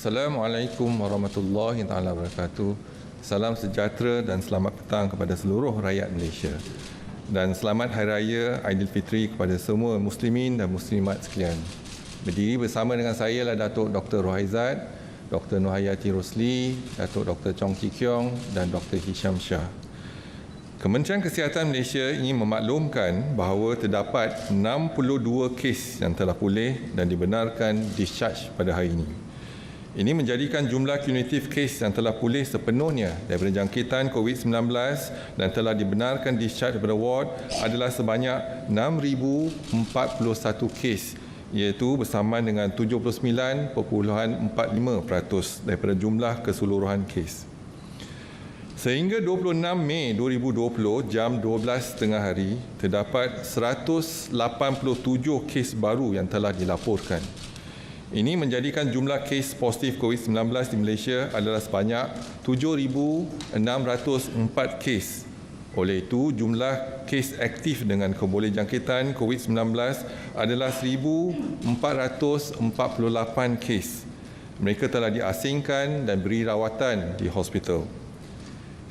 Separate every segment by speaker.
Speaker 1: Assalamualaikum warahmatullahi wabarakatuh. Salam sejahtera dan selamat petang kepada seluruh rakyat Malaysia. Dan selamat Hari Raya Aidilfitri kepada semua muslimin dan muslimat sekalian. Berdiri bersama dengan saya adalah Datuk Dr. Rohaizat, Dr. Nohayati Rosli, Datuk Dr. Chong Kee Kiong dan Dr. Hisham Shah. Kementerian Kesihatan Malaysia ingin memaklumkan bahawa terdapat 62 kes yang telah pulih dan dibenarkan discharge pada hari ini. Ini menjadikan jumlah kumulatif kes yang telah pulih sepenuhnya daripada jangkitan COVID-19 dan telah dibenarkan discharge daripada ward adalah sebanyak 6,041 kes, iaitu bersamaan dengan 79.45% daripada jumlah keseluruhan kes. Sehingga 26 Mei 2020 jam 12.30 hari, terdapat 187 kes baru yang telah dilaporkan. Ini menjadikan jumlah kes positif COVID-19 di Malaysia adalah sebanyak 7,604 kes. Oleh itu, jumlah kes aktif dengan kebolehjangkitan COVID-19 adalah 1,448 kes. Mereka telah diasingkan dan beri rawatan di hospital.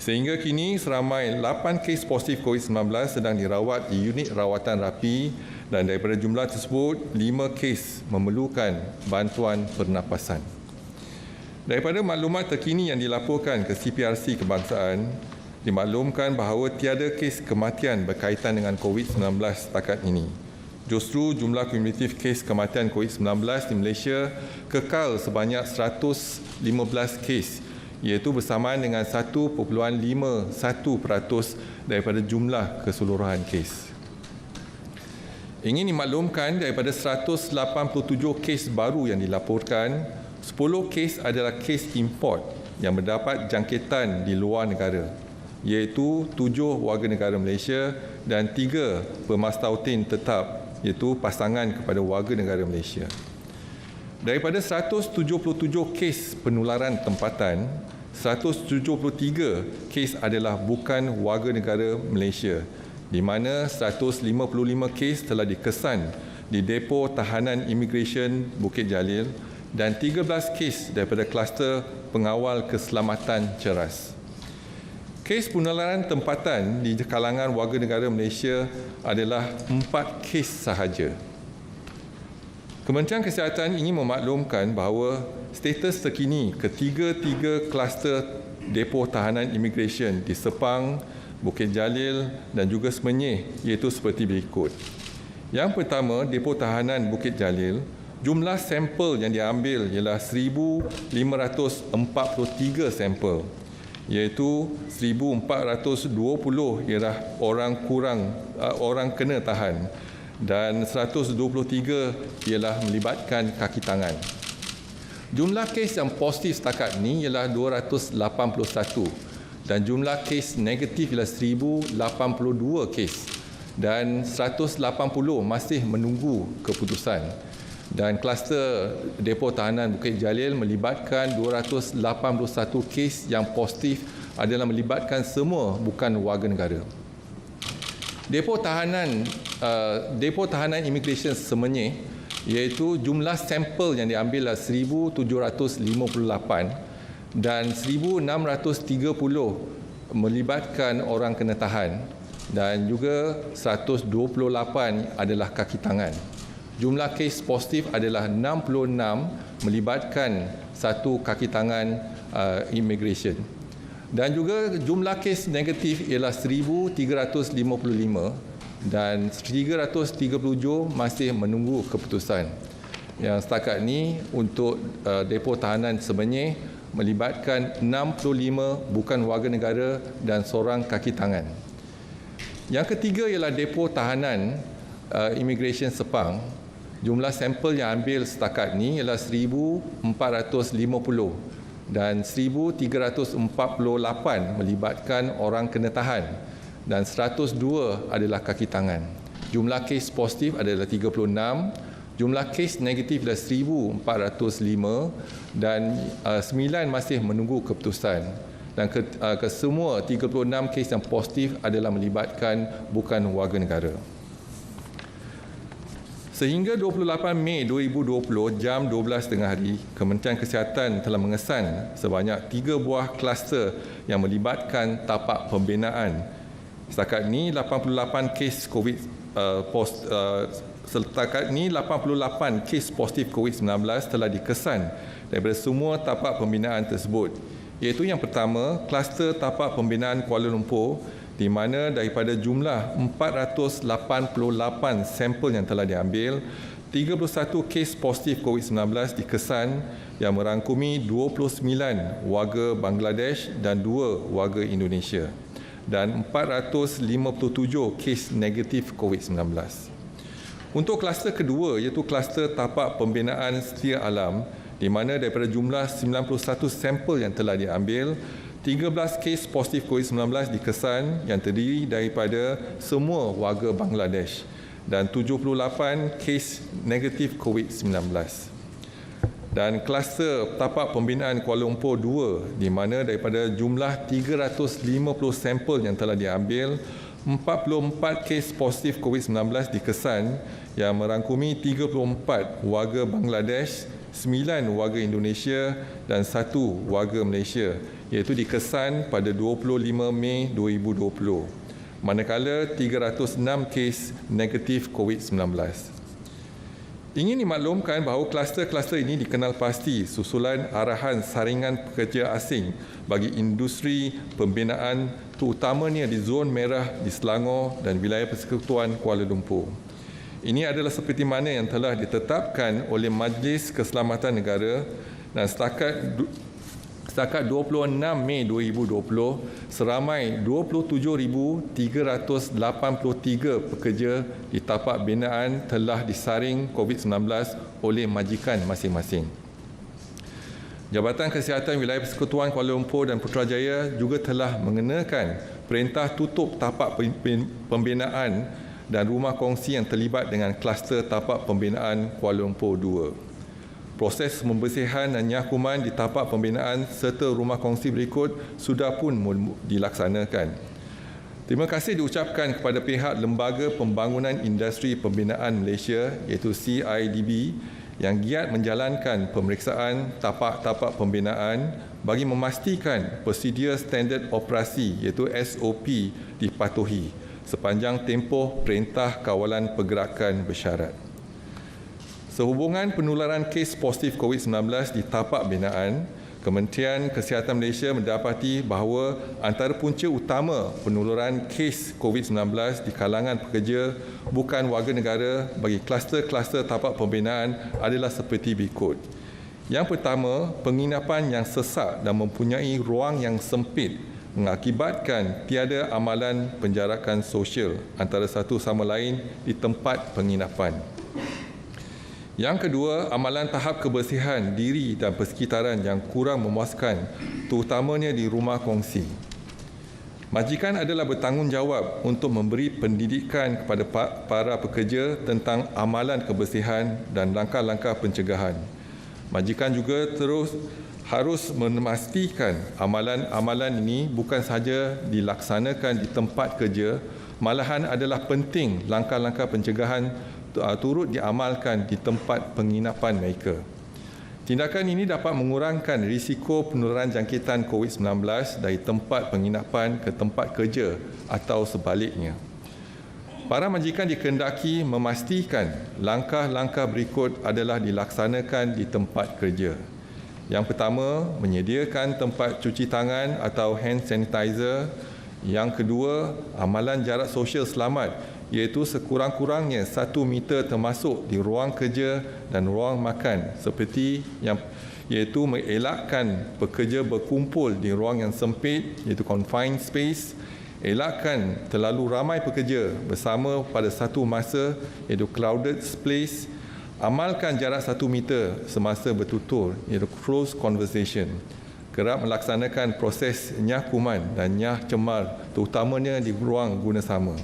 Speaker 1: Sehingga kini seramai 8 kes positif COVID-19 sedang dirawat di unit rawatan rapi dan daripada jumlah tersebut 5 kes memerlukan bantuan pernafasan. Daripada maklumat terkini yang dilaporkan ke CPRC Kebangsaan, dimaklumkan bahawa tiada kes kematian berkaitan dengan COVID-19 setakat ini. Justru jumlah kumulatif kes kematian COVID-19 di Malaysia kekal sebanyak 115 kes, iaitu bersamaan dengan 1.51% daripada jumlah keseluruhan kes. Ingin dimaklumkan daripada 187 kes baru yang dilaporkan, 10 kes adalah kes import yang mendapat jangkitan di luar negara, iaitu 7 warga negara Malaysia dan 3 bermastautin tetap, iaitu pasangan kepada warga negara Malaysia. Daripada 177 kes penularan tempatan, 173 kes adalah bukan warga negara Malaysia, di mana 155 kes telah dikesan di depo tahanan imigresen Bukit Jalil dan 13 kes daripada kluster pengawal keselamatan ceras. Kes penularan tempatan di kalangan warga negara Malaysia adalah 4 kes sahaja. Kementerian Kesihatan ingin memaklumkan bahawa status terkini ketiga-tiga kluster depo tahanan imigresen di Sepang, Bukit Jalil dan juga Semenyih, iaitu seperti berikut. Yang pertama, depo tahanan Bukit Jalil, jumlah sampel yang diambil ialah 1,543 sampel, iaitu 1,420 ialah orang kena tahan dan 123 ialah melibatkan kaki tangan. Jumlah kes yang positif setakat ini ialah 281 dan jumlah kes negatif ialah 1,082 kes dan 180 masih menunggu keputusan. Dan kluster depo tahanan Bukit Jalil melibatkan 281 kes yang positif adalah melibatkan semua bukan warga negara. Depo tahanan imigresen Semenyih, iaitu jumlah sampel yang diambil adalah 1,758 dan 1,630 melibatkan orang kena tahan dan juga 128 adalah kaki tangan. Jumlah kes positif adalah 66 melibatkan satu kaki tangan imigresen. Dan juga jumlah kes negatif ialah 1,355 dan 337 masih menunggu keputusan. Yang setakat ini untuk depo tahanan Semenyih melibatkan 65 bukan warga negara dan seorang kaki tangan. Yang ketiga ialah depo tahanan imigresen Sepang. Jumlah sampel yang ambil setakat ini ialah 1,450 dan 1,348 melibatkan orang kena tahan dan 102 adalah kaki tangan. Jumlah kes positif adalah 36, jumlah kes negatif adalah 1,405 dan 9 masih menunggu keputusan. Dan kesemua 36 kes yang positif adalah melibatkan bukan warga negara. Sehingga 28 Mei 2020 jam 12 tengah hari, Kementerian Kesihatan telah mengesan sebanyak 3 buah kluster yang melibatkan tapak pembinaan. Setakat ini 88 kes positif COVID-19 telah dikesan daripada semua tapak pembinaan tersebut. Iaitu yang pertama, kluster tapak pembinaan Kuala Lumpur, di mana daripada jumlah 488 sampel yang telah diambil, 31 kes positif COVID-19 dikesan yang merangkumi 29 warga Bangladesh dan 2 warga Indonesia dan 457 kes negatif COVID-19. Untuk kluster kedua iaitu kluster tapak pembinaan setia alam, di mana daripada jumlah 91 sampel yang telah diambil, 13 kes positif COVID-19 dikesan yang terdiri daripada semua warga Bangladesh dan 78 kes negatif COVID-19. Dan kluster tapak pembinaan Kuala Lumpur 2, di mana daripada jumlah 350 sampel yang telah diambil, 44 kes positif COVID-19 dikesan yang merangkumi 34 warga Bangladesh, 9 warga Indonesia dan 1 warga Malaysia, iaitu dikesan pada 25 Mei 2020, manakala 306 kes negatif COVID-19. Ingin dimaklumkan bahawa kluster-kluster ini dikenal pasti susulan arahan saringan pekerja asing bagi industri pembinaan, terutamanya di zon merah di Selangor dan wilayah Persekutuan Kuala Lumpur. Ini adalah seperti mana yang telah ditetapkan oleh Majlis Keselamatan Negara dan setakat 26 Mei 2020, seramai 27,383 pekerja di tapak binaan telah disaring COVID-19 oleh majikan masing-masing. Jabatan Kesihatan Wilayah Persekutuan Kuala Lumpur dan Putrajaya juga telah mengenakan perintah tutup tapak pembinaan dan rumah kongsi yang terlibat dengan kluster tapak pembinaan Kuala Lumpur 2. Proses pembersihan dan nyakuman di tapak pembinaan serta rumah kongsi berikut sudah pun dilaksanakan. Terima kasih diucapkan kepada pihak Lembaga Pembangunan Industri Pembinaan Malaysia iaitu CIDB yang giat menjalankan pemeriksaan tapak-tapak pembinaan bagi memastikan prosedur standard operasi iaitu SOP dipatuhi sepanjang tempoh Perintah Kawalan Pergerakan Bersyarat. Sehubungan penularan kes positif COVID-19 di tapak binaan, Kementerian Kesihatan Malaysia mendapati bahawa antara punca utama penularan kes COVID-19 di kalangan pekerja bukan warga negara bagi kluster-kluster tapak pembinaan adalah seperti berikut. Yang pertama, penginapan yang sesak dan mempunyai ruang yang sempit mengakibatkan tiada amalan penjarakan sosial antara satu sama lain di tempat penginapan. Yang kedua, amalan tahap kebersihan diri dan persekitaran yang kurang memuaskan, terutamanya di rumah kongsi. Majikan adalah bertanggungjawab untuk memberi pendidikan kepada para pekerja tentang amalan kebersihan dan langkah-langkah pencegahan. Majikan juga harus memastikan amalan-amalan ini bukan sahaja dilaksanakan di tempat kerja, malahan adalah penting langkah-langkah pencegahan turut diamalkan di tempat penginapan mereka. Tindakan ini dapat mengurangkan risiko penularan jangkitan COVID-19 dari tempat penginapan ke tempat kerja atau sebaliknya. Para majikan dikehendaki memastikan langkah-langkah berikut adalah dilaksanakan di tempat kerja. Yang pertama, menyediakan tempat cuci tangan atau hand sanitizer. Yang kedua, amalan jarak sosial selamat, iaitu sekurang-kurangnya 1 meter termasuk di ruang kerja dan ruang makan, iaitu mengelakkan pekerja berkumpul di ruang yang sempit, iaitu confined space, elakkan terlalu ramai pekerja bersama pada satu masa, iaitu crowded place, amalkan jarak 1 meter semasa bertutur, iaitu close conversation. Kerap melaksanakan proses nyah kuman dan nyah cemar, terutamanya di ruang guna sama.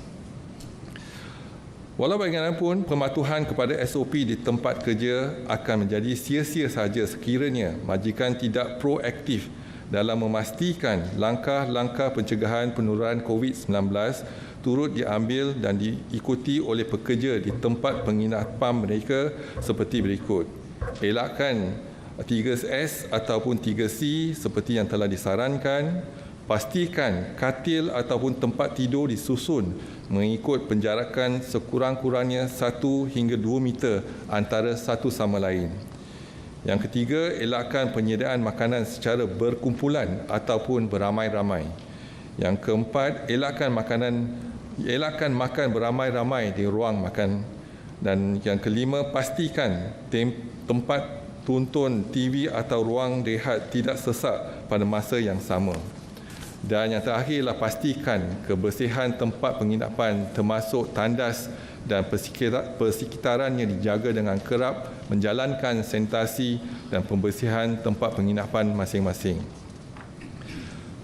Speaker 1: Walau bagaimanapun, pematuhan kepada SOP di tempat kerja akan menjadi sia-sia sahaja sekiranya majikan tidak proaktif dalam memastikan langkah-langkah pencegahan penularan COVID-19, turut diambil dan diikuti oleh pekerja di tempat penginapan mereka seperti berikut. Elakkan 3S ataupun 3C seperti yang telah disarankan. Pastikan katil ataupun tempat tidur disusun mengikut penjarakan sekurang-kurangnya 1 hingga 2 meter antara satu sama lain. Yang ketiga, elakkan penyediaan makanan secara berkumpulan ataupun beramai-ramai. Yang keempat, elakkan makan beramai-ramai di ruang makan. Dan yang kelima, pastikan tempat tonton TV atau ruang rehat tidak sesak pada masa yang sama. Dan yang terakhirlah, pastikan kebersihan tempat penginapan termasuk tandas dan persekitarannya dijaga dengan kerap, menjalankan sanitasi dan pembersihan tempat penginapan masing-masing.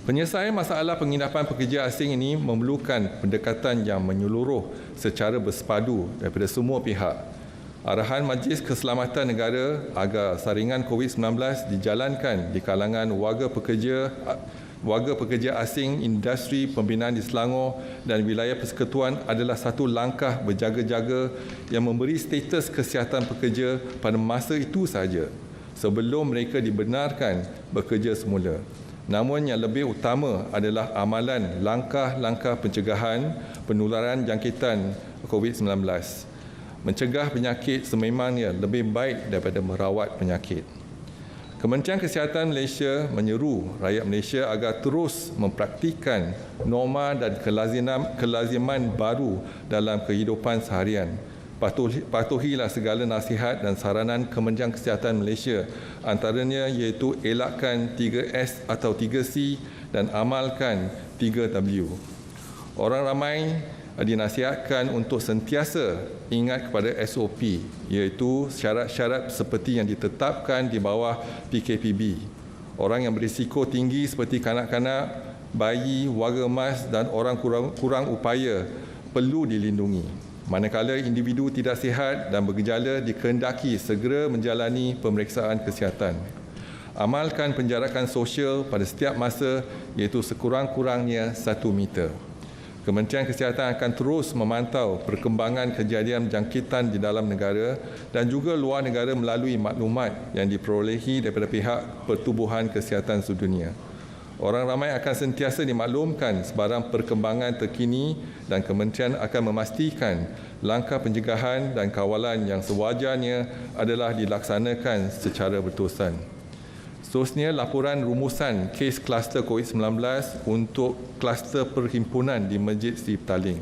Speaker 1: Penyelesaian masalah penginapan pekerja asing ini memerlukan pendekatan yang menyeluruh secara bersepadu daripada semua pihak. Arahan Majlis Keselamatan Negara agar saringan COVID-19 dijalankan di kalangan warga pekerja asing industri pembinaan di Selangor dan wilayah persekutuan adalah satu langkah berjaga-jaga yang memberi status kesihatan pekerja pada masa itu sahaja sebelum mereka dibenarkan bekerja semula. Namun yang lebih utama adalah amalan langkah-langkah pencegahan penularan jangkitan COVID-19. Mencegah penyakit sememangnya lebih baik daripada merawat penyakit. Kementerian Kesihatan Malaysia menyeru rakyat Malaysia agar terus mempraktikkan norma dan kelaziman baru dalam kehidupan seharian. Patuhilah segala nasihat dan saranan Kementerian Kesihatan Malaysia, antaranya iaitu elakkan 3S atau 3C dan amalkan 3W. Orang ramai dinasihatkan untuk sentiasa ingat kepada SOP, iaitu syarat-syarat seperti yang ditetapkan di bawah PKPB. Orang yang berisiko tinggi seperti kanak-kanak, bayi, warga emas dan orang kurang upaya perlu dilindungi. Manakala individu tidak sihat dan bergejala dikehendaki segera menjalani pemeriksaan kesihatan. Amalkan penjarakan sosial pada setiap masa, iaitu sekurang-kurangnya 1 meter. Kementerian Kesihatan akan terus memantau perkembangan kejadian jangkitan di dalam negara dan juga luar negara melalui maklumat yang diperolehi daripada pihak Pertubuhan Kesihatan Sedunia. Orang ramai akan sentiasa dimaklumkan sebarang perkembangan terkini dan kementerian akan memastikan langkah pencegahan dan kawalan yang sewajarnya adalah dilaksanakan secara berterusan. Seterusnya, laporan rumusan kes kluster COVID-19 untuk kluster perhimpunan di Masjid Sri Petaling.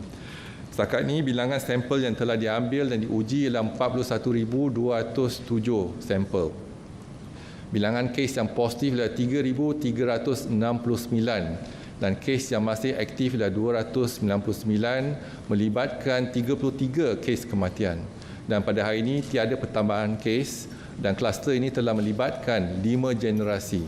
Speaker 1: Setakat ini, bilangan sampel yang telah diambil dan diuji ialah 41,207 sampel. Bilangan kes yang positif adalah 3,369 dan kes yang masih aktif adalah 299, melibatkan 33 kes kematian. Dan pada hari ini tiada pertambahan kes dan kluster ini telah melibatkan 5 generasi.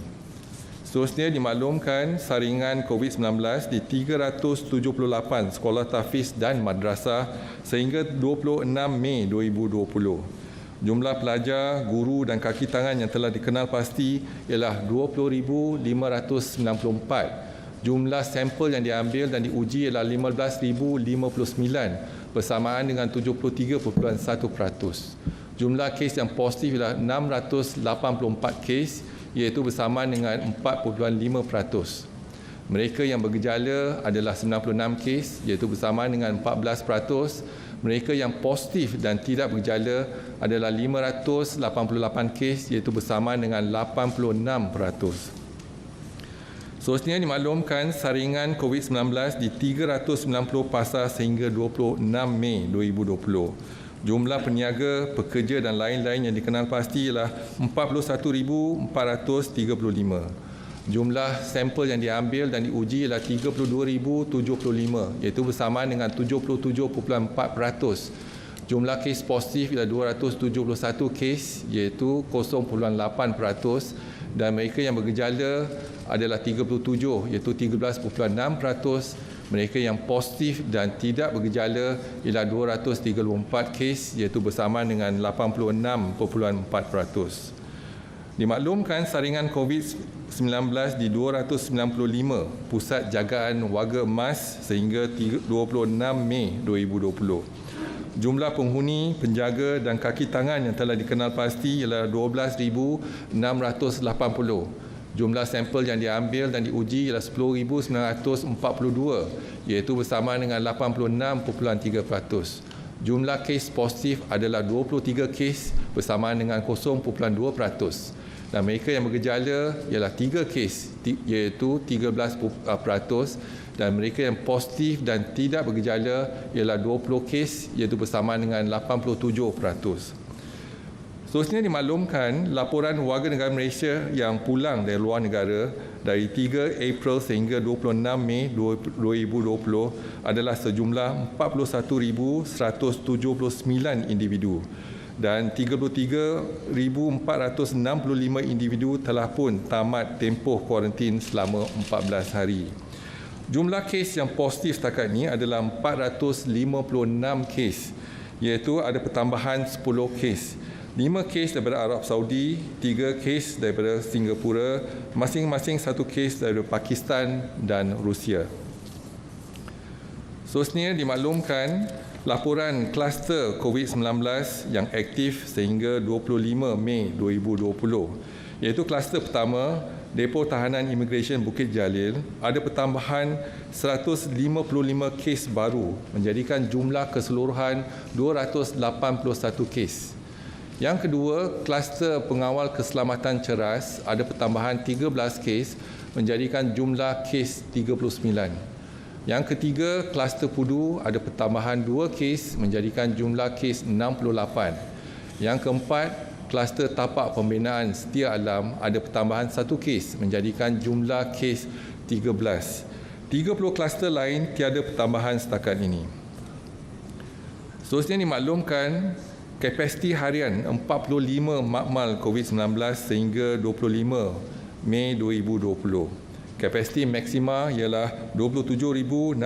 Speaker 1: Seterusnya dimaklumkan saringan COVID-19 di 378 sekolah tahfiz dan madrasah sehingga 26 Mei 2020. Jumlah pelajar, guru dan kaki tangan yang telah dikenal pasti ialah 20,594. Jumlah sampel yang diambil dan diuji ialah 15,059 bersamaan dengan 73.1%. Jumlah kes yang positif ialah 684 kes, iaitu bersamaan dengan 4.5%. Mereka yang bergejala adalah 96 kes, iaitu bersamaan dengan 14%. Mereka yang positif dan tidak bergejala adalah 588 kes, iaitu bersamaan dengan 86%. Seterusnya dimaklumkan saringan COVID-19 di 390 pasar sehingga 26 Mei 2020. Jumlah peniaga, pekerja dan lain-lain yang dikenal pasti ialah 41,435. Jumlah sampel yang diambil dan diuji ialah 32,075, iaitu bersamaan dengan 77.4%. Jumlah kes positif ialah 271 kes, iaitu 0.8%. Dan mereka yang bergejala adalah 37, iaitu 13.6%. Mereka yang positif dan tidak bergejala ialah 234 kes, iaitu bersamaan dengan 86.4%. Dimaklumkan saringan COVID-19 di 295 pusat jagaan warga emas sehingga 26 Mei 2020. Jumlah penghuni, penjaga dan kaki tangan yang telah dikenal pasti ialah 12,680. Jumlah sampel yang diambil dan diuji ialah 10,942 iaitu bersama dengan 86.3%. Jumlah kes positif adalah 23 kes bersama dengan 0.2%. Dan mereka yang bergejala ialah 3 kes iaitu 13%. Dan mereka yang positif dan tidak bergejala ialah 20 kes iaitu bersama dengan 87%. Seterusnya dimaklumkan laporan warga negara Malaysia yang pulang dari luar negara dari 3 April sehingga 26 Mei 2020 adalah sejumlah 41,179 individu dan 33,465 individu telah pun tamat tempoh kuarantin selama 14 hari. Jumlah kes yang positif setakat ini adalah 456 kes, iaitu ada pertambahan 10 kes. 5 kes daripada Arab Saudi, 3 kes daripada Singapura, masing-masing 1 kes daripada Pakistan dan Rusia. Seterusnya dimaklumkan laporan kluster COVID-19 yang aktif sehingga 25 Mei 2020, iaitu kluster pertama, Depo Tahanan Imigresen Bukit Jalil, ada pertambahan 155 kes baru menjadikan jumlah keseluruhan 281 kes. Yang kedua, kluster pengawal keselamatan ceras ada pertambahan 13 kes menjadikan jumlah kes 39. Yang ketiga, kluster Pudu ada pertambahan 2 kes menjadikan jumlah kes 68. Yang keempat, kluster tapak pembinaan Setia Alam ada pertambahan 1 kes menjadikan jumlah kes 13. 30 kluster lain tiada pertambahan setakat ini. Seterusnya dimaklumkan kapasiti harian 45 makmal COVID-19 sehingga 25 Mei 2020. Kapasiti maksima ialah 27,667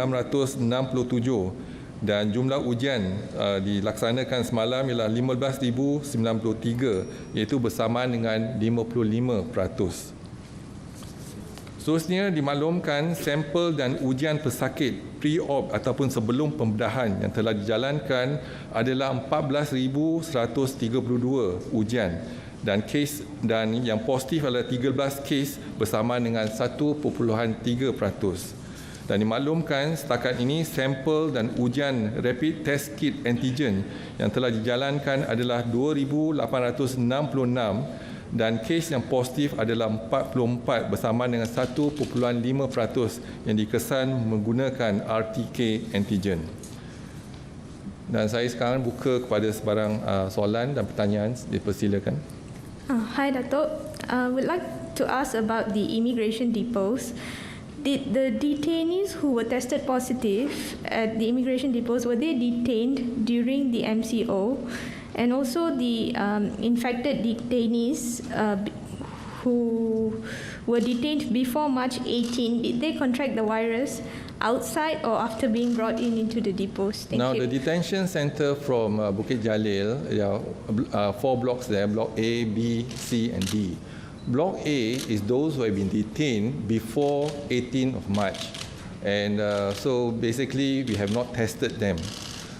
Speaker 1: dan jumlah ujian dilaksanakan semalam ialah 15,093 iaitu bersamaan dengan 55%. Seterusnya dimaklumkan sampel dan ujian pesakit pre-op ataupun sebelum pembedahan yang telah dijalankan adalah 14,132 ujian dan kes dan yang positif adalah 13 kes bersamaan dengan 1.3%. Dan dimaklumkan setakat ini sampel dan ujian rapid test kit antigen yang telah dijalankan adalah 2,866 dan kes yang positif adalah 44 bersama dengan 1.5% yang dikesan menggunakan RTK antigen. Dan saya sekarang buka kepada sebarang soalan dan pertanyaan, dipersilakan.
Speaker 2: Hi Dato', I would like to ask about the immigration depots. Did the detainees who were tested positive at the immigration depots, were they detained during the MCO? And also the infected detainees who were detained before March 18, did they contract the virus outside or after being brought into the depots? Thank you.
Speaker 1: The detention center from Bukit Jalil, 4 blocks there, Block A, B, C and D. Block A is those who have been detained before 18th of March. And so basically we have not tested them.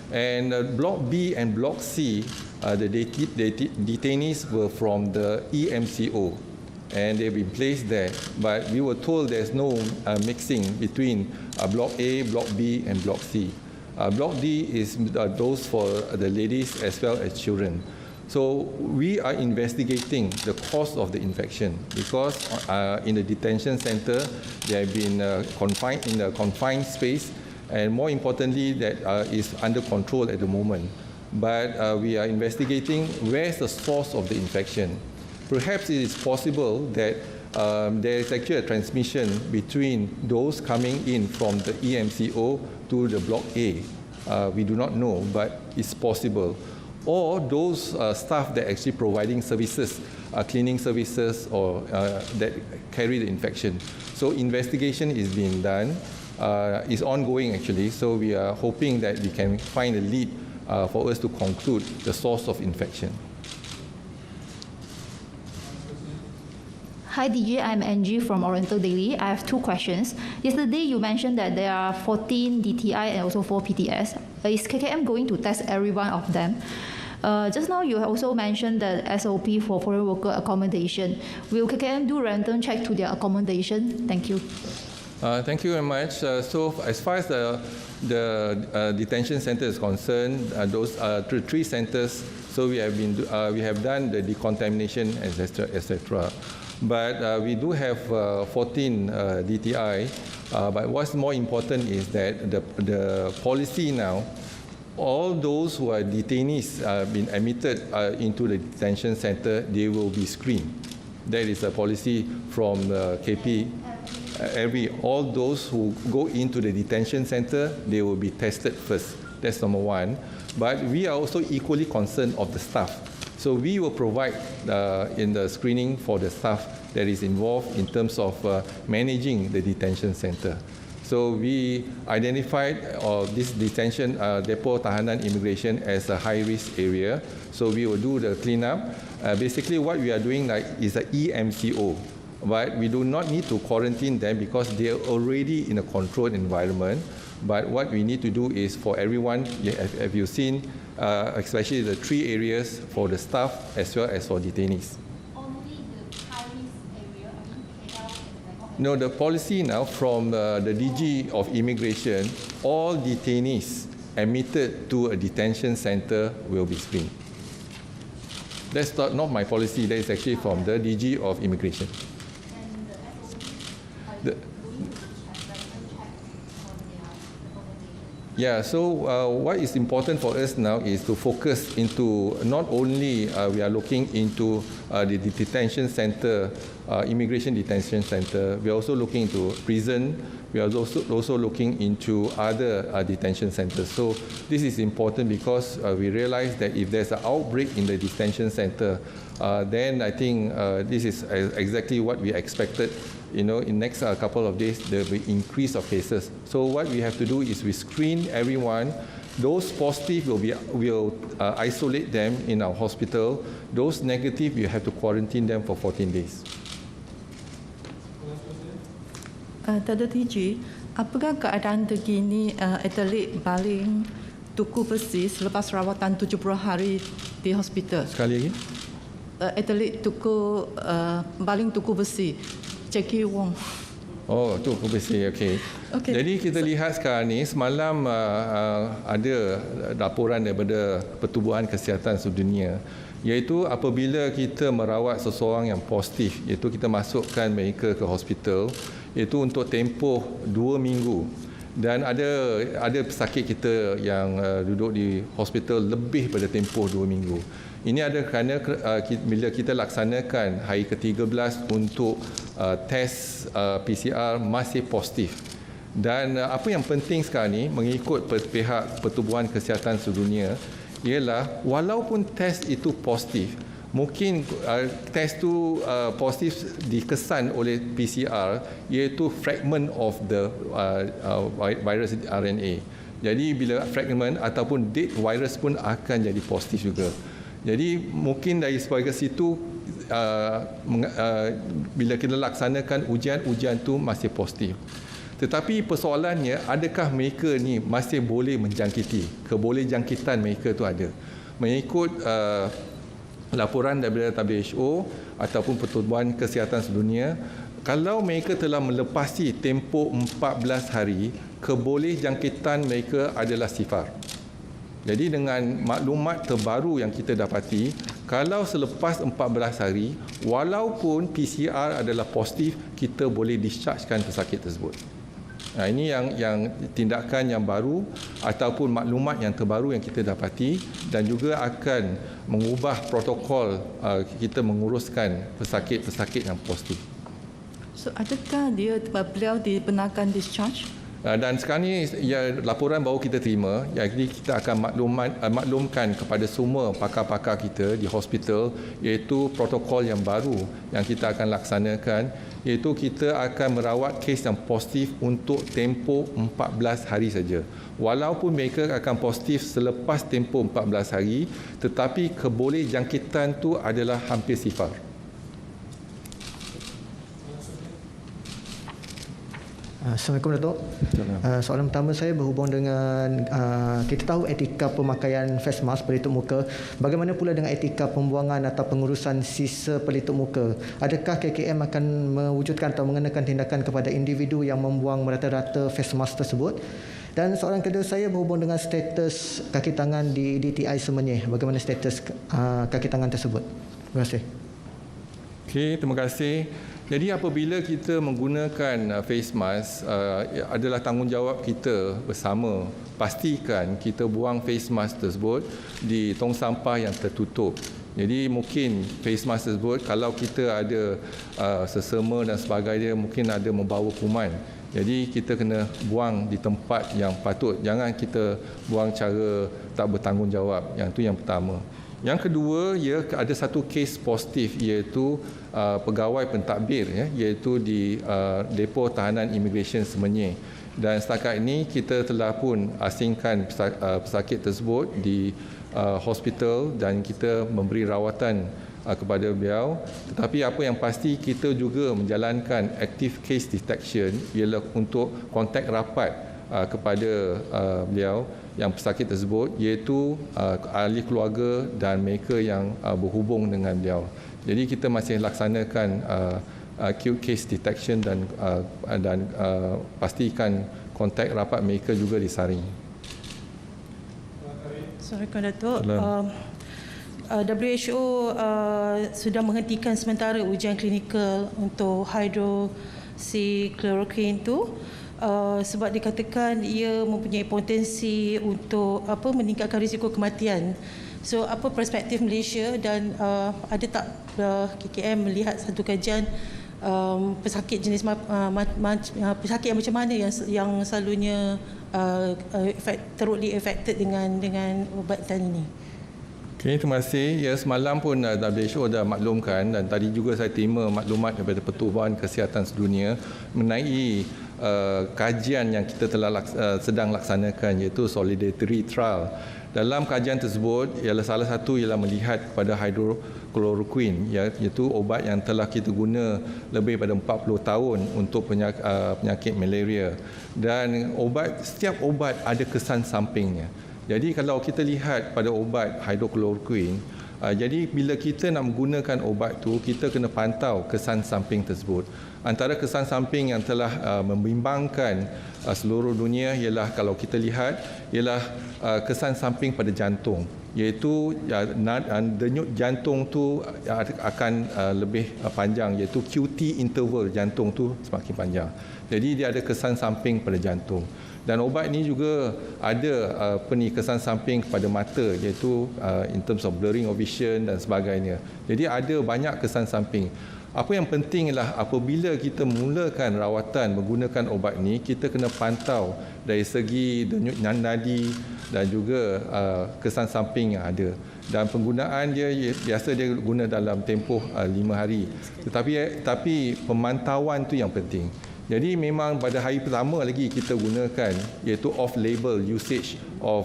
Speaker 1: And Block B and Block C, the detainees were from the EMCO and they've been placed there. But we were told there's no mixing between Block A, Block B and Block C. Block D is those for the ladies as well as children. So we are investigating the cause of the infection because in the detention center they have been confined in a confined space, and more importantly that is under control at the moment. But we are investigating where is the source of the infection. Perhaps it is possible that there is actually a transmission between those coming in from the EMCO to the Block A. We do not know, but it's possible. Or those staff that are actually providing services, cleaning services, or that carry the infection. So investigation is being done, is ongoing actually. So we are hoping that we can find a lead for us to conclude the source of infection.
Speaker 3: Hi DG, I'm Angie from Oriental Daily. I have 2 questions. Yesterday you mentioned that there are 14 DTI and also 4 PTS. Is KKM going to test every one of them? Just now you also mentioned the SOP for foreign worker accommodation. Will KKM do random check to their accommodation? Thank you.
Speaker 1: Thank you very much. So as far as the detention center is concerned, those 3 centers, so we have done the decontamination, etc. But we do have 14 DTI. But what's more important is that the policy now, all those who are detainees been admitted into the detention center, they will be screened. That is a policy from KP. All those who go into the detention center, they will be tested first. That's number one. But we are also equally concerned of the staff. So we will provide in the screening for the staff that is involved in terms of managing the detention center. So we identified this detention depot tahanan immigration as a high-risk area. So we will do the cleanup. Basically, what we are doing is a EMCO. But we do not need to quarantine them because they are already in a controlled environment. But what we need to do is for everyone, have you seen, especially the 3 areas for the staff as well as for detainees.
Speaker 3: Only the high-risk area,
Speaker 1: No, the policy now from the DG of Immigration, all detainees admitted to a detention center will be screened. That's not my policy, that is actually from the DG of Immigration. Yeah, so what is important for us now is to focus into not only we are looking into the detention center, immigration detention center, we are also looking into prison, we are also looking into other detention centers. So this is important because we realize that if there's an outbreak in the detention center, then I think this is exactly what we expected. You know, in next couple of days, there will be increase of cases. So what we have to do is we screen everyone. Those positive will isolate them in our hospital. Those negative, you have to quarantine them for 14 days.
Speaker 4: Tada TG, apakah keadaan terkini atlet baling tuku besi selepas rawatan 70 hari di hospital?
Speaker 1: Sekali lagi.
Speaker 4: Atlet baling tuku besi, Jackie Wong.
Speaker 1: Oh, tu besi, okey.
Speaker 4: Okay.
Speaker 1: Jadi kita lihat sekarang ni, semalam ada laporan daripada Pertubuhan Kesihatan Sedunia, iaitu apabila kita merawat seseorang yang positif, iaitu kita masukkan mereka ke hospital, iaitu untuk tempoh 2 minggu. Dan ada pesakit kita yang duduk di hospital lebih pada tempoh 2 minggu. Ini ada kerana bila kita laksanakan hari ke-13 untuk test PCR masih positif. Dan apa yang penting sekarang ni mengikut pihak Pertubuhan Kesihatan Sedunia ialah walaupun test itu positif, mungkin test tu positif dikesan oleh PCR iaitu fragment of the virus RNA. Jadi bila fragment ataupun dead virus pun akan jadi positif juga. Jadi mungkin dari sebagai situ bila kita laksanakan ujian tu masih positif. Tetapi persoalannya, adakah mereka ni masih boleh menjangkiti? Kebolehjangkitan mereka tu ada. Mengikut laporan daripada WHO ataupun Pertubuhan Kesihatan Sedunia, kalau mereka telah melepasi tempoh 14 hari, kebolehjangkitan mereka adalah sifar. Jadi dengan maklumat terbaru yang kita dapati, kalau selepas 14 hari, walaupun PCR adalah positif, kita boleh dischargekan pesakit tersebut. Nah, ini yang tindakan yang baru ataupun maklumat yang terbaru yang kita dapati dan juga akan mengubah protokol kita menguruskan pesakit-pesakit yang positif.
Speaker 4: So adakah beliau dibenarkan discharge?
Speaker 1: Dan sekarang ni laporan baru kita terima, jadi kita akan maklumkan kepada semua pakar-pakar kita di hospital iaitu protokol yang baru yang kita akan laksanakan, iaitu kita akan merawat kes yang positif untuk tempoh 14 hari saja. Walaupun mereka akan positif selepas tempoh 14 hari, tetapi kebolehjangkitan tu adalah hampir sifar.
Speaker 5: Assalamualaikum Datuk. Soalan pertama saya berhubung dengan kita tahu etika pemakaian face mask pelitup muka. Bagaimana pula dengan etika pembuangan atau pengurusan sisa pelitup muka? Adakah KKM akan mewujudkan atau mengenakan tindakan kepada individu yang membuang merata-rata face mask tersebut? Dan soalan kedua saya berhubung dengan status kaki tangan di DTI Semenyih. Bagaimana status kaki tangan tersebut? Terima kasih.
Speaker 1: Okey, terima kasih. Jadi apabila kita menggunakan face mask, adalah tanggungjawab kita bersama pastikan kita buang face mask tersebut di tong sampah yang tertutup. Jadi mungkin face mask tersebut kalau kita ada sesama dan sebagainya mungkin ada membawa kuman. Jadi kita kena buang di tempat yang patut. Jangan kita buang cara tak bertanggungjawab. Yang itu yang pertama. Yang kedua, ada satu kes positif iaitu pegawai pentadbir iaitu di depo tahanan imigresen Semenyih. Dan setakat ini kita telah pun asingkan pesakit tersebut di hospital dan kita memberi rawatan kepada beliau. Tetapi apa yang pasti kita juga menjalankan active case detection ialah untuk kontak rapat kepada beliau yang pesakit tersebut iaitu ahli keluarga dan mereka yang berhubung dengan beliau. Jadi kita masih laksanakan acute case detection dan pastikan kontak rapat mereka juga disaring.
Speaker 6: Assalamualaikum Datuk. WHO sudah menghentikan sementara ujian klinikal untuk hydroxychloroquine itu sebab dikatakan ia mempunyai potensi untuk meningkatkan risiko kematian. So apa perspektif Malaysia dan ada tak KKM melihat satu kajian pesakit jenis pesakit yang macam mana yang selalunya terukly affected dengan ubatan ini?
Speaker 1: Okey, terima kasih. Ya, semalam pun WHO dah maklumkan dan tadi juga saya terima maklumat daripada Pertubuhan Kesihatan Sedunia mengenai kajian yang kita telah sedang laksanakan iaitu Solidarity Trial. Dalam kajian tersebut ialah salah satu ialah melihat kepada hydroxychloroquine iaitu obat yang telah kita guna lebih pada 40 tahun untuk penyakit malaria. Dan setiap obat ada kesan sampingnya. Jadi kalau kita lihat pada obat hydroxychloroquine, jadi bila kita nak menggunakan obat tu, kita kena pantau kesan samping tersebut. Antara kesan samping yang telah membimbangkan seluruh dunia ialah kalau kita lihat ialah kesan samping pada jantung, iaitu denyut jantung tu akan lebih panjang, iaitu QT interval jantung tu semakin panjang. Jadi dia ada kesan samping pada jantung. Dan obat ini juga ada kesan samping kepada mata iaitu in terms of blurring of vision dan sebagainya. Jadi ada banyak kesan samping. Apa yang penting ialah apabila kita mulakan rawatan menggunakan obat ini, kita kena pantau dari segi denyut nadi dan juga kesan samping yang ada. Dan penggunaan dia biasa dia guna dalam tempoh 5 hari. Tetapi pemantauan tu yang penting. Jadi memang pada hari pertama lagi kita gunakan iaitu off-label usage of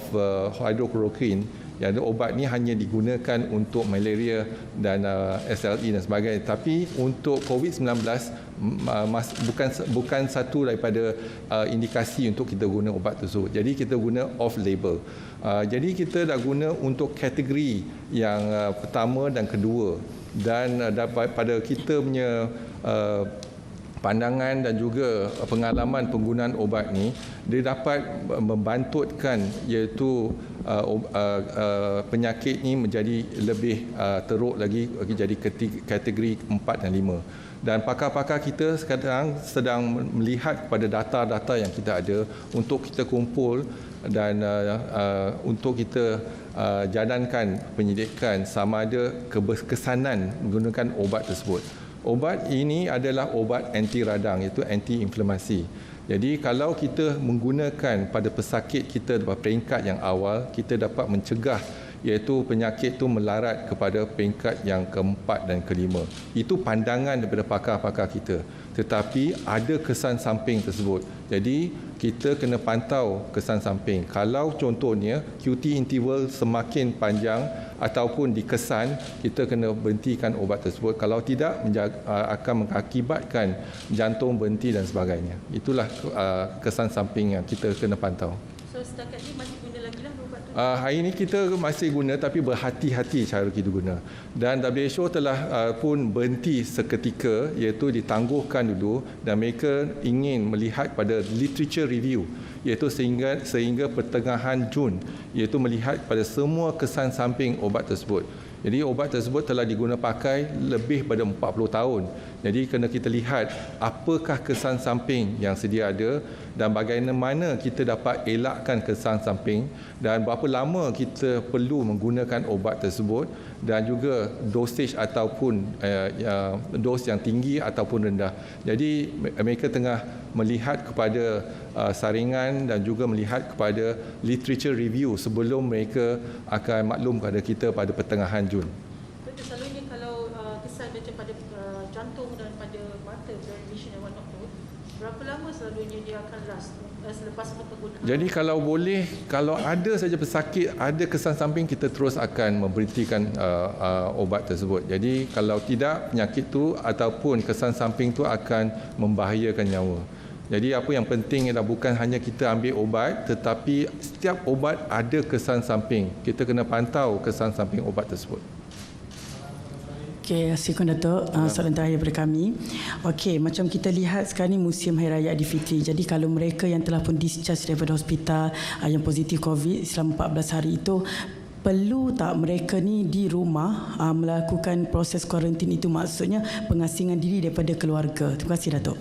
Speaker 1: hydroxychloroquine. Yang obat ni hanya digunakan untuk malaria dan SLE dan sebagainya. Tapi untuk COVID-19 bukan satu daripada indikasi untuk kita guna obat tersebut. Jadi kita guna off-label. Jadi kita dah guna untuk kategori yang pertama dan kedua. Dan pada kita punya pandangan dan juga pengalaman penggunaan obat ni, dia dapat membantutkan iaitu penyakit ni menjadi lebih teruk lagi jadi kategori 4 dan 5. Dan pakar-pakar kita sekarang sedang melihat kepada data-data yang kita ada untuk kita kumpul dan untuk kita jalankan penyidikan sama ada keberkesanan menggunakan obat tersebut. Obat ini adalah obat anti radang iaitu anti-inflamasi. Jadi kalau kita menggunakan pada pesakit kita pada peringkat yang awal, kita dapat mencegah iaitu penyakit itu melarat kepada peringkat yang keempat dan kelima. Itu pandangan daripada pakar-pakar kita. Tetapi ada kesan samping tersebut. Jadi kita kena pantau kesan samping. Kalau contohnya QT interval semakin panjang ataupun dikesan, kita kena berhentikan obat tersebut. Kalau tidak, akan mengakibatkan jantung berhenti dan sebagainya. Itulah kesan samping yang kita kena pantau.
Speaker 6: So setakat ni masih guna lagi lah ubat tu?
Speaker 1: Hari ini kita masih guna, tapi berhati-hati cara kita guna. Dan WHO telah pun berhenti seketika, iaitu ditangguhkan dulu, dan mereka ingin melihat pada literature review, iaitu sehingga pertengahan Jun, iaitu melihat pada semua kesan samping obat tersebut. Jadi obat tersebut telah diguna pakai lebih pada 40 tahun. Jadi kena kita lihat apakah kesan samping yang sedia ada dan bagaimana kita dapat elakkan kesan samping dan berapa lama kita perlu menggunakan obat tersebut dan juga dosage ataupun dos yang tinggi ataupun rendah. Jadi mereka tengah melihat kepada saringan dan juga melihat kepada literature review sebelum mereka akan maklum kepada kita pada pertengahan Jun.
Speaker 6: Betul, selalunya kalau kesan macam pada jantung dan pada mata, blurred vision and whatnot tu, berapa lama selalunya dia akan last selepas penggunaan?
Speaker 1: Jadi kalau boleh, kalau ada saja pesakit, ada kesan samping, kita terus akan memberhentikan obat tersebut. Jadi kalau tidak, penyakit tu ataupun kesan samping tu akan membahayakan nyawa. Jadi apa yang penting ialah bukan hanya kita ambil ubat, tetapi setiap ubat ada kesan samping. Kita kena pantau kesan samping ubat tersebut.
Speaker 7: Okey, assalamualaikum Datuk. Soalan terakhir daripada kami. Okey, macam kita lihat sekarang ni musim Hari Raya Aidilfitri. Jadi kalau mereka yang telah pun discharge daripada hospital yang positif COVID selama 14 hari itu, perlu tak mereka ni di rumah melakukan proses kuarantin itu, maksudnya pengasingan diri daripada keluarga? Terima kasih Datuk.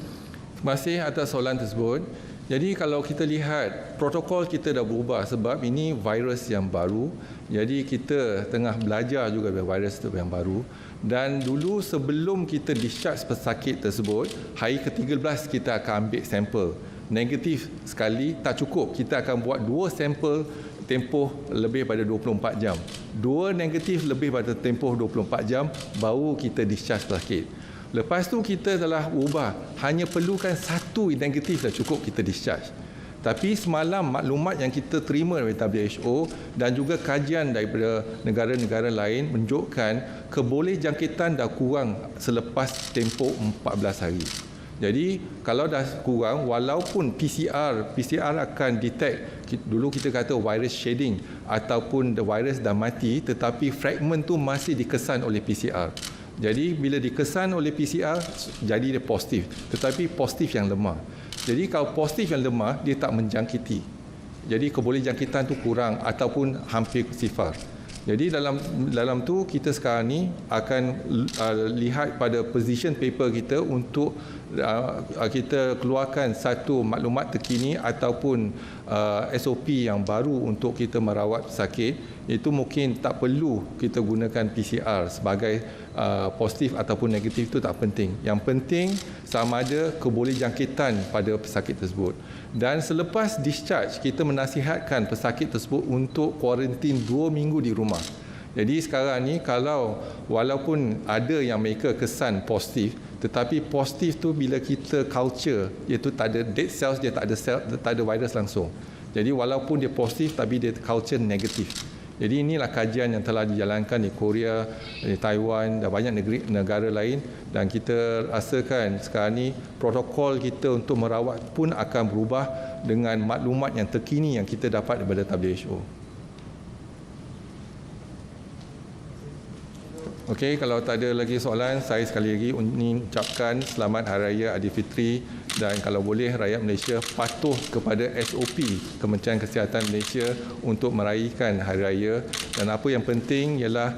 Speaker 1: Terima kasih atas soalan tersebut. Jadi kalau kita lihat protokol kita dah berubah sebab ini virus yang baru. Jadi kita tengah belajar juga virus yang baru. Dan dulu sebelum kita discharge pesakit tersebut, hari ke-13 kita akan ambil sampel. Negatif sekali tak cukup. Kita akan buat 2 sampel tempoh lebih pada 24 jam. 2 negatif lebih pada tempoh 24 jam baru kita discharge pesakit. Lepas tu kita telah ubah, hanya perlukan 1 negatif dah cukup kita discharge. Tapi semalam maklumat yang kita terima dari WHO dan juga kajian daripada negara-negara lain menunjukkan kebolehjangkitan dah kurang selepas tempoh 14 hari. Jadi kalau dah kurang, walaupun PCR akan detect, dulu kita kata virus shedding ataupun the virus dah mati, tetapi fragment tu masih dikesan oleh PCR. Jadi bila dikesan oleh PCR, jadi dia positif. Tetapi positif yang lemah. Jadi kalau positif yang lemah, dia tak menjangkiti. Jadi kebolehjangkitan tu kurang ataupun hampir sifar. Jadi dalam tu kita sekarang ni akan lihat pada position paper kita untuk kita keluarkan satu maklumat terkini ataupun SOP yang baru untuk kita merawat pesakit. Itu mungkin tak perlu kita gunakan PCR sebagai positif ataupun negatif, itu tak penting. Yang penting sama ada kebolehjangkitan pada pesakit tersebut. Dan selepas discharge, kita menasihatkan pesakit tersebut untuk kuarantin 2 minggu di rumah. Jadi sekarang ni kalau walaupun ada yang mereka kesan positif, tetapi positif tu bila kita culture, iaitu tak ada dead cells, dia tak ada virus langsung. Jadi walaupun dia positif tapi dia culture negatif. Jadi inilah kajian yang telah dijalankan di Korea, di Taiwan dan banyak negara lain, dan kita rasakan sekarang ni protokol kita untuk merawat pun akan berubah dengan maklumat yang terkini yang kita dapat daripada WHO. Okey, kalau tak ada lagi soalan, saya sekali lagi ingin ucapkan selamat Hari Raya Aidilfitri, dan kalau boleh rakyat Malaysia patuh kepada SOP Kementerian Kesihatan Malaysia untuk meraihkan Hari Raya. Dan apa yang penting ialah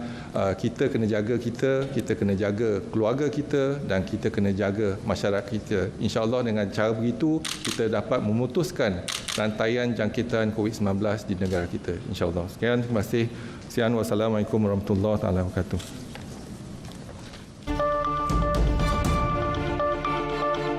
Speaker 1: kita kena jaga kita kena jaga keluarga kita dan kita kena jaga masyarakat kita. InsyaAllah dengan cara begitu kita dapat memutuskan rantaian jangkitan COVID-19 di negara kita. InsyaAllah. Sekian, terima kasih. Wassalamualaikum warahmatullahi wabarakatuh.